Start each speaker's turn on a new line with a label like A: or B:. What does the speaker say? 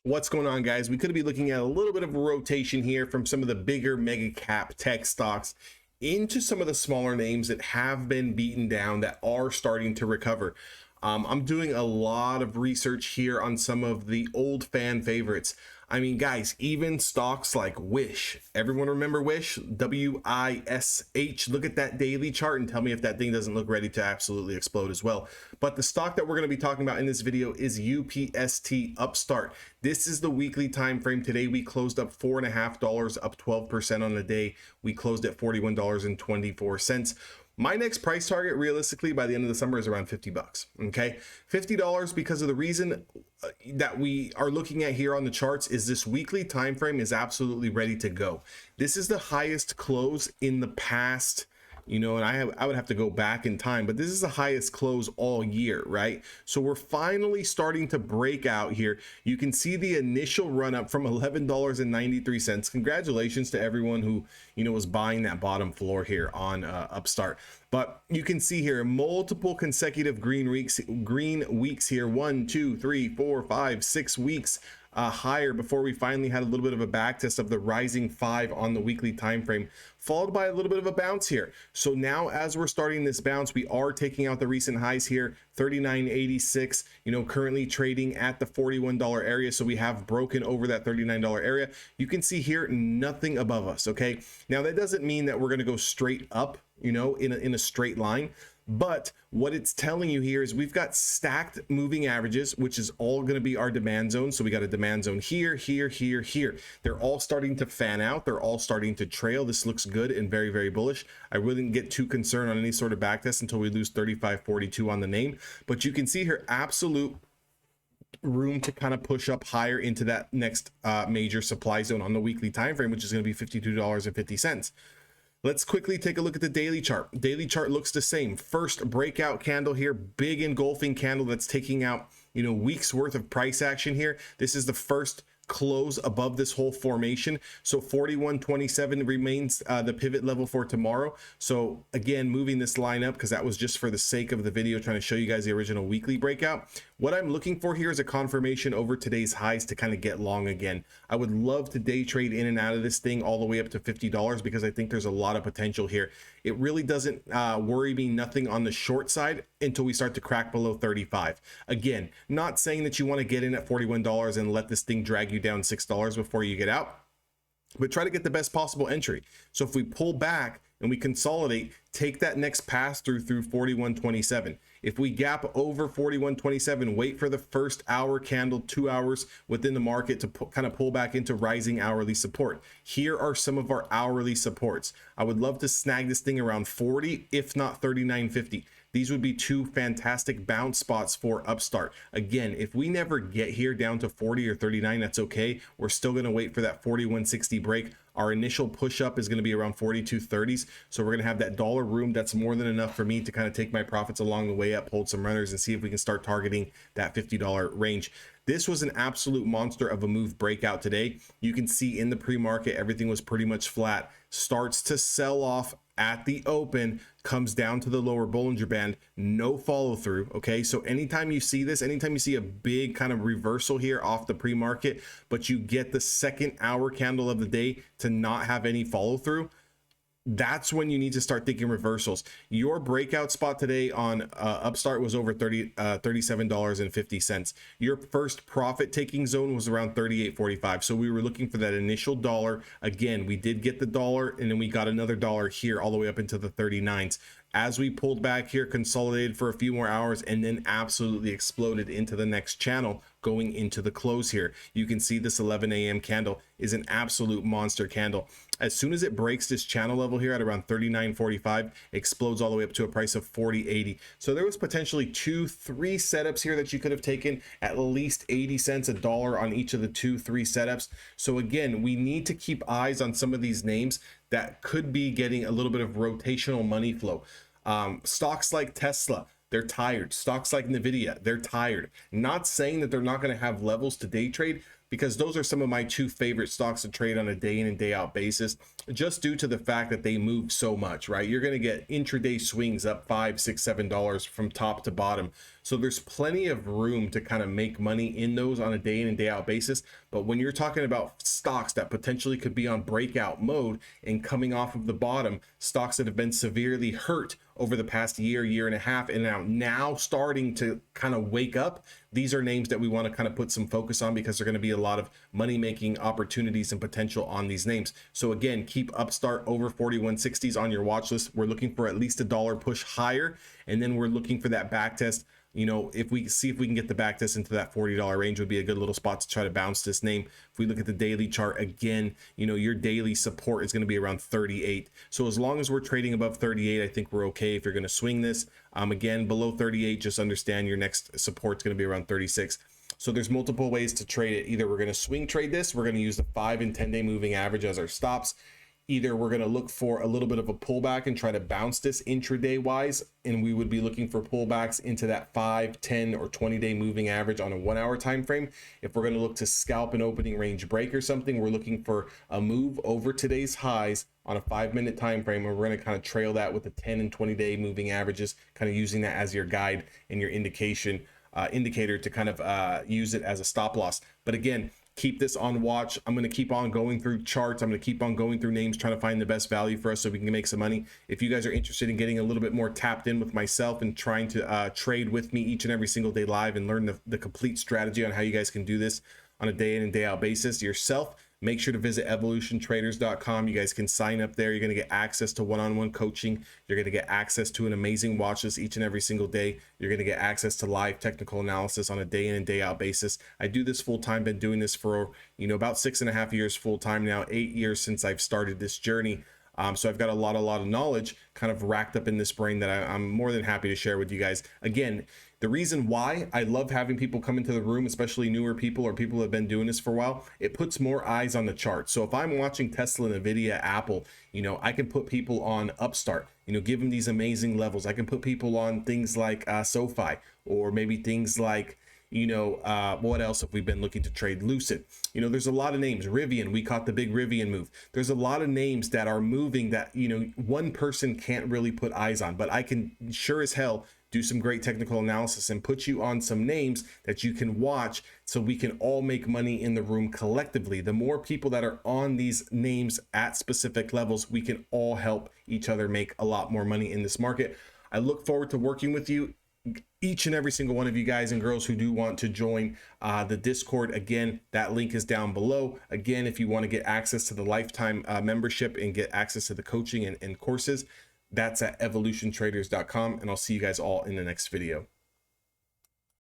A: What's going on, guys? We could be looking at a little bit of a rotation here from some of the bigger mega cap tech stocks into some of the smaller names that have been beaten down that are starting to recover. I'm doing a lot of research here on some of the old fan favorites. I mean, guys, even stocks like Wish. Everyone remember Wish? W-I-S-H. Look at that daily chart and tell me if that thing doesn't look ready to absolutely explode as well. But the stock that we're going to be talking about in this video is UPST Upstart. This is the weekly time frame. Today we closed up $4.50, up 12% on the day. We closed at $41.24. My next price target realistically by the end of the summer is around 50 bucks. Okay, $50 because of the reason that we are looking at here on the charts is this weekly time frame is absolutely ready to go. This is the highest close in the past, you know, and I would have to go back in time, but this is the highest close all year, right? So we're finally starting to break out here. You can see the initial run up from $11.93. Congratulations to everyone who, you know, was buying that bottom floor here on Upstart. But you can see here multiple consecutive green weeks here, 1, 2, 3, 4, 5, 6 weeks higher before we finally had a little bit of a back test of the rising 5 on the weekly time frame, followed by a little bit of a bounce here. So now as we're starting this bounce, we are taking out the recent highs here, 39.86, you know, currently trading at the $41 area. So we have broken over that $39 area. You can see here nothing above us. Okay, now that doesn't mean that we're going to go straight up, you know, in a straight line. But what it's telling you here is we've got stacked moving averages, which is all going to be our demand zone. So we got a demand zone here, here, here, here. They're all starting to fan out. They're all starting to trail. This looks good and very, very bullish. I wouldn't get too concerned on any sort of backtest until we lose 35.42 on the name. But you can see here absolute room to kind of push up higher into that next major supply zone on the weekly time frame, which is going to be $52.50. Let's quickly take a look at the daily chart. Daily chart looks the same. First breakout candle here, big engulfing candle that's taking out, you know, weeks worth of price action here. This is the first close above this whole formation. So 41.27 remains the pivot level for tomorrow. So again, moving this line up because that was just for the sake of the video, trying to show you guys the original weekly breakout. What I'm looking for here is a confirmation over today's highs to kind of get long again. I would love to day trade in and out of this thing all the way up to $50 because I think there's a lot of potential here. It really doesn't worry me nothing on the short side until we start to crack below 35. Again, not saying that you want to get in at $41 and let this thing drag you down $6 before you get out, but try to get the best possible entry. So if we pull back and we consolidate, take that next pass through 41.27. If we gap over 41.27, wait for the first hour candle, 2 hours within the market to kind of pull back into rising hourly support. Here are some of our hourly supports. I would love to snag this thing around 40, if not 39.50. These would be two fantastic bounce spots for Upstart. Again, if we never get here down to 40 or 39, that's okay. We're still going to wait for that 41.60 break. Our initial push up is going to be around 42.30s. So we're going to have that dollar room. That's more than enough for me to kind of take my profits along the way up, hold some runners, and see if we can start targeting that $50 range. This was an absolute monster of a move breakout today. You can see in the pre-market, everything was pretty much flat. Starts to sell off at the open, comes down to the lower Bollinger Band, no follow through. Okay, so anytime you see this, anytime you see a big kind of reversal here off the pre-market, but you get the second hour candle of the day to not have any follow through, that's when you need to start thinking reversals. Your breakout spot today on Upstart was over $37.50. Your first profit taking zone was around 38.45. So we were looking for that initial dollar. Again, we did get the dollar, and then we got another dollar here all the way up into the 39s. As we pulled back here, consolidated for a few more hours, and then absolutely exploded into the next channel going into the close here. You can see this 11 a.m. candle is an absolute monster candle. As soon as it breaks this channel level here at around 39.45, explodes all the way up to a price of 40.80. So there was potentially 2-3 setups here that you could have taken at least 80 cents, a dollar on each of the 2-3 setups. So again, we need to keep eyes on some of these names that could be getting a little bit of rotational money flow. Stocks like Tesla, they're tired. Stocks like Nvidia, they're tired. Not saying that they're not going to have levels to day trade, because those are some of my two favorite stocks to trade on a day in and day out basis, just due to the fact that they move so much, right? You're going to get intraday swings up $5, $6, $7 from top to bottom. So there's plenty of room to kind of make money in those on a day in and day out basis. But when you're talking about stocks that potentially could be on breakout mode and coming off of the bottom, stocks that have been severely hurt over the past year and a half, and now starting to kind of wake up, these are names that we want to kind of put some focus on, because there are going to be a lot of money making opportunities and potential on these names. So again, keep Upstart over 4160s on your watch list. We're looking for at least $1 push higher, and then we're looking for that back test. You know, if we can get the back test into that $40 range, would be a good little spot to try to bounce this name. If we look at the daily chart again, you know, your daily support is going to be around 38. So as long as we're trading above 38, I think we're okay. If you're going to swing this, again, below 38, just understand your next support is going to be around 36. So there's multiple ways to trade it. Either we're going to swing trade this, we're going to use the 5 and 10 day moving average as our stops. Either we're going to look for a little bit of a pullback and try to bounce this intraday wise, and we would be looking for pullbacks into that 5, 10, or 20 day moving average on a 1 hour time frame. If we're going to look to scalp an opening range break or something, we're looking for a move over today's highs on a 5-minute time frame, and we're going to kind of trail that with the 10 and 20 day moving averages, kind of using that as your guide and your indicator to kind of use it as a stop loss. But again, keep this on watch. I'm going to keep on going through charts. I'm going to keep on going through names, trying to find the best value for us so we can make some money. If you guys are interested in getting a little bit more tapped in with myself and trying to trade with me each and every single day live and learn the complete strategy on how you guys can do this on a day in and day out basis yourself, make sure to visit evolutiontraders.com. You guys can sign up there. You're going to get access to one-on-one coaching. You're going to get access to an amazing watch list each and every single day. You're going to get access to live technical analysis on a day in and day out basis. I do this full time, been doing this for, you know, about 6.5 years full time now, 8 years since I've started this journey. So I've got a lot of knowledge kind of racked up in this brain that I'm more than happy to share with you guys. Again, the reason why I love having people come into the room, especially newer people or people who have been doing this for a while, it puts more eyes on the chart. So if I'm watching Tesla, Nvidia, Apple, you know, I can put people on Upstart, you know, give them these amazing levels. I can put people on things like SoFi, or maybe things like, you know, what else have we been looking to trade? Lucid. You know, there's a lot of names. Rivian, we caught the big Rivian move. There's a lot of names that are moving that, you know, one person can't really put eyes on, but I can sure as hell do some great technical analysis and put you on some names that you can watch, so we can all make money in the room collectively. The more people that are on these names at specific levels, we can all help each other make a lot more money in this market. I look forward to working with you, each and every single one of you guys and girls who do want to join the Discord. Again, that link is down below. Again, if you want to get access to the lifetime membership and get access to the coaching and courses, that's at evolutiontraders.com, and I'll see you guys all in the next video.